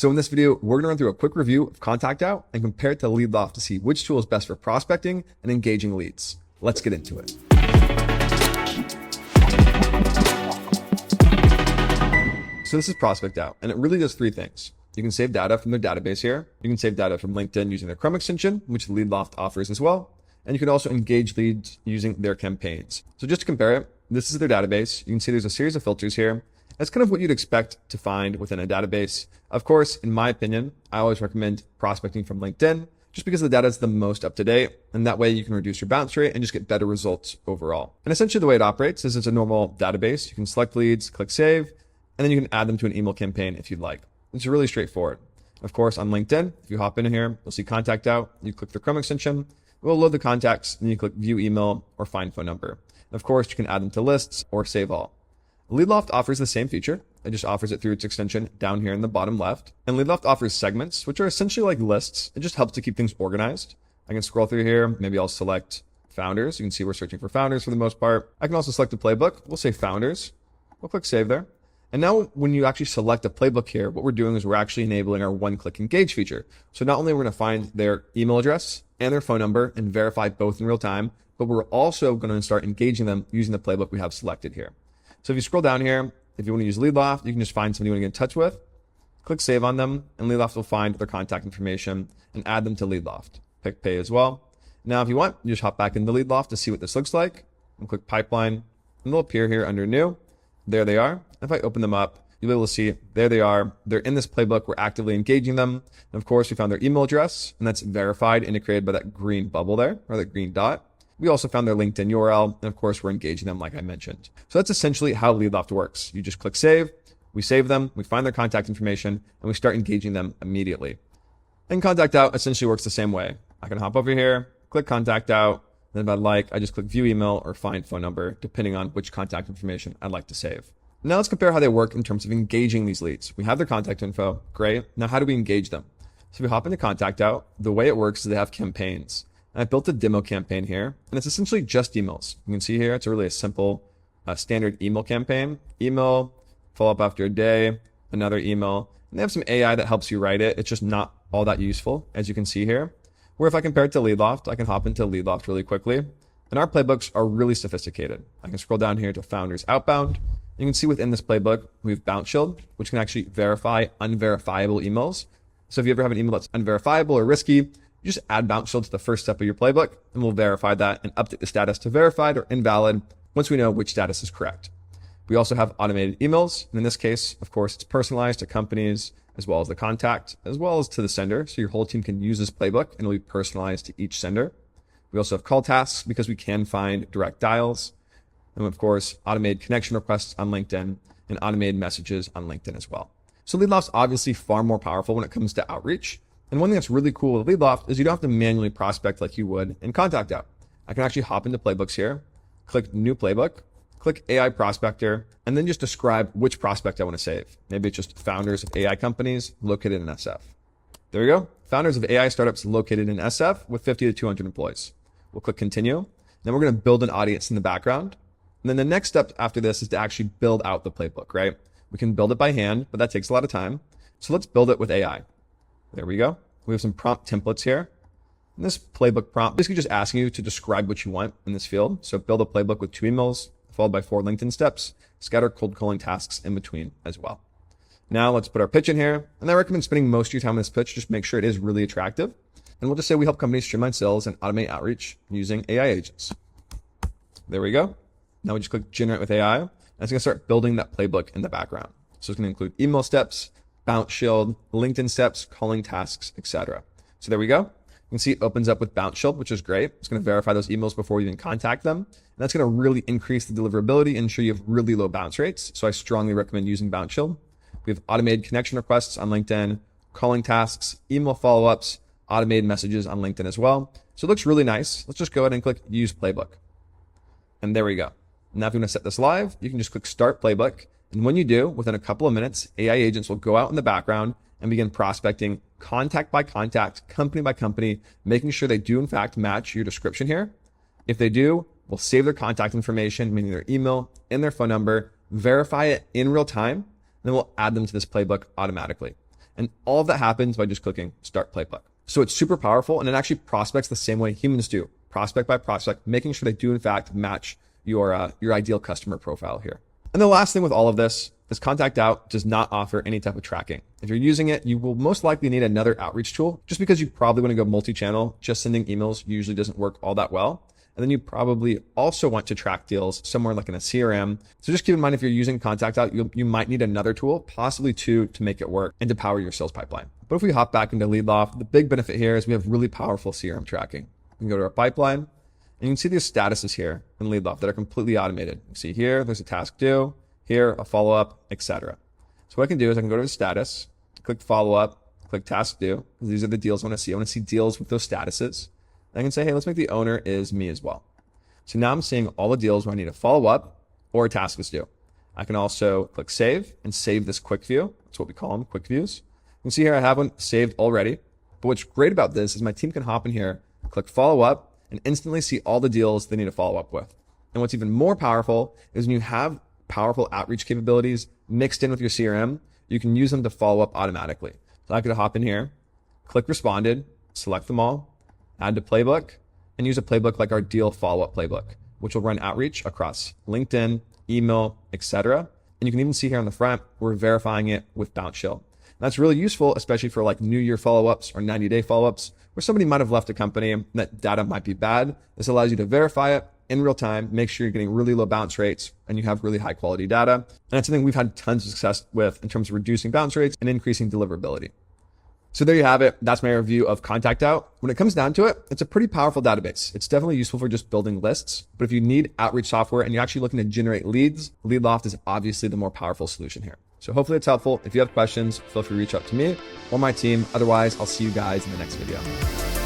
So in this video, we're going to run through a quick review of ContactOut and compare it to LeadLoft to see which tool is best for prospecting and engaging leads. Let's get into it. So this is ContactOut, and it really does three things. You can save data from their database here. You can save data from LinkedIn using their Chrome extension, which LeadLoft offers as well. And you can also engage leads using their campaigns. So just to compare it, this is their database. You can see there's a series of filters here. That's kind of what you'd expect to find within a database. Of course, in my opinion, I always recommend prospecting from LinkedIn just because the data is the most up to date. And that way you can reduce your bounce rate and just get better results overall. And essentially the way it operates is it's a normal database. You can select leads, click save, and then you can add them to an email campaign if you'd like. It's really straightforward. Of course, on LinkedIn, if you hop in here, you'll see ContactOut. You click the Chrome extension, it will load the contacts, and you click view email or find phone number. And of course, you can add them to lists or save all. LeadLoft offers the same feature. It just offers it through its extension down here in the bottom left. And LeadLoft offers segments, which are essentially like lists. It just helps to keep things organized. I can scroll through here. Maybe I'll select founders. You can see we're searching for founders for the most part. I can also select a playbook. We'll say founders. We'll click save there. And now when you actually select a playbook here, what we're doing is we're actually enabling our one-click engage feature. So not only are we going to find their email address and their phone number and verify both in real time, but we're also going to start engaging them using the playbook we have selected here. So if you scroll down here, if you want to use LeadLoft, you can just find somebody you want to get in touch with, click save on them, and LeadLoft will find their contact information and add them to LeadLoft. Pick pay as well. Now, if you want, you just hop back into LeadLoft to see what this looks like and click pipeline, and they'll appear here under new. There they are. If I open them up, you'll be able to see there they are. They're in this playbook. We're actively engaging them. And of course, we found their email address, and that's verified, indicated by that green bubble there, or that green dot. We also found their LinkedIn URL, and of course, we're engaging them like I mentioned. So that's essentially how LeadLoft works. You just click save, we save them, we find their contact information, and we start engaging them immediately. And ContactOut essentially works the same way. I can hop over here, click ContactOut, then if I'd like, I just click view email or find phone number, depending on which contact information I'd like to save. Now let's compare how they work in terms of engaging these leads. We have their contact info, great. Now how do we engage them? So if we hop into ContactOut, the way it works is they have campaigns. And I built a demo campaign here, and it's essentially just emails. You can see here, it's really a simple standard email campaign. Email, follow up after a day, another email. And they have some AI that helps you write it. It's just not all that useful, as you can see here. Where if I compare it to LeadLoft, I can hop into LeadLoft really quickly. And our playbooks are really sophisticated. I can scroll down here to Founders Outbound. You can see within this playbook, we have Bounce Shield, which can actually verify unverifiable emails. So if you ever have an email that's unverifiable or risky, you just add Bounce Shield to the first step of your playbook, and we'll verify that and update the status to verified or invalid once we know which status is correct. We also have automated emails. And in this case, of course, it's personalized to companies as well as the contact, as well as to the sender. So your whole team can use this playbook and it'll be personalized to each sender. We also have call tasks because we can find direct dials. And of course, automated connection requests on LinkedIn and automated messages on LinkedIn as well. So LeadLoft's obviously far more powerful when it comes to outreach. And one thing that's really cool with LeadLoft is you don't have to manually prospect like you would in ContactOut. I can actually hop into playbooks here, click new playbook, click AI prospector, and then just describe which prospect I want to save. Maybe it's just founders of AI companies located in SF. There we go. Founders of AI startups located in SF with 50 to 200 employees. We'll click continue. Then we're going to build an audience in the background. And then the next step after this is to actually build out the playbook, right? We can build it by hand, but that takes a lot of time. So let's build it with AI. There we go. We have some prompt templates here. And this playbook prompt basically just asking you to describe what you want in this field. So build a playbook with 2 emails, followed by 4 LinkedIn steps, scatter cold calling tasks in between as well. Now let's put our pitch in here. And I recommend spending most of your time on this pitch, just make sure it is really attractive. And we'll just say we help companies streamline sales and automate outreach using AI agents. There we go. Now we just click generate with AI. And it's going to start building that playbook in the background. So it's going to include email steps, Bounce Shield, LinkedIn steps, calling tasks, etc. So there we go. You can see it opens up with Bounce Shield, which is great. It's going to verify those emails before you even contact them. And that's going to really increase the deliverability and ensure you have really low bounce rates. So I strongly recommend using Bounce Shield. We have automated connection requests on LinkedIn, calling tasks, email follow-ups, automated messages on LinkedIn as well. So it looks really nice. Let's just go ahead and click use playbook. And there we go. Now if you want to set this live, you can just click start playbook. And when you do, within a couple of minutes, AI agents will go out in the background and begin prospecting contact by contact, company by company, making sure they do in fact match your description here. If they do, we'll save their contact information, meaning their email and their phone number, verify it in real time, and then we'll add them to this playbook automatically. And all of that happens by just clicking Start Playbook. So it's super powerful, and it actually prospects the same way humans do, prospect by prospect, making sure they do in fact match your ideal customer profile here. And the last thing with all of this is ContactOut does not offer any type of tracking. If you're using it, you will most likely need another outreach tool, just because you probably want to go multi-channel. Just sending emails usually doesn't work all that well. And then you probably also want to track deals somewhere like in a CRM. So just keep in mind, if you're using ContactOut, you might need another tool, possibly two, to make it work and to power your sales pipeline. But if we hop back into LeadLoft, the big benefit here is we have really powerful CRM tracking. We can go to our pipeline, and you can see these statuses here in LeadLoft that are completely automated. You can see here, there's a task due, here, a follow-up, etc. So what I can do is I can go to the status, click follow-up, click task due. These are the deals I want to see. I want to see deals with those statuses. I can say, hey, let's make the owner is me as well. So now I'm seeing all the deals where I need a follow-up or a task is due. I can also click save and save this quick view. That's what we call them, quick views. You can see here I have one saved already. But what's great about this is my team can hop in here, click follow-up, and instantly see all the deals they need to follow up with. And what's even more powerful is when you have powerful outreach capabilities mixed in with your CRM, you can use them to follow up automatically. So I could hop in here, click responded, select them all, add to playbook, and use a playbook like our deal follow-up playbook, which will run outreach across LinkedIn, email, etc. And you can even see here on the front, we're verifying it with Bounce Shield. And that's really useful, especially for like New Year follow-ups or 90-day follow-ups, where somebody might have left a company and that data might be bad. This allows you to verify it in real time, make sure you're getting really low bounce rates and you have really high quality data. And that's something we've had tons of success with in terms of reducing bounce rates and increasing deliverability. So there you have it. That's my review of ContactOut. When it comes down to it, it's a pretty powerful database. It's definitely useful for just building lists. But if you need outreach software and you're actually looking to generate leads, LeadLoft is obviously the more powerful solution here. So hopefully it's helpful. If you have questions, feel free to reach out to me or my team. Otherwise, I'll see you guys in the next video.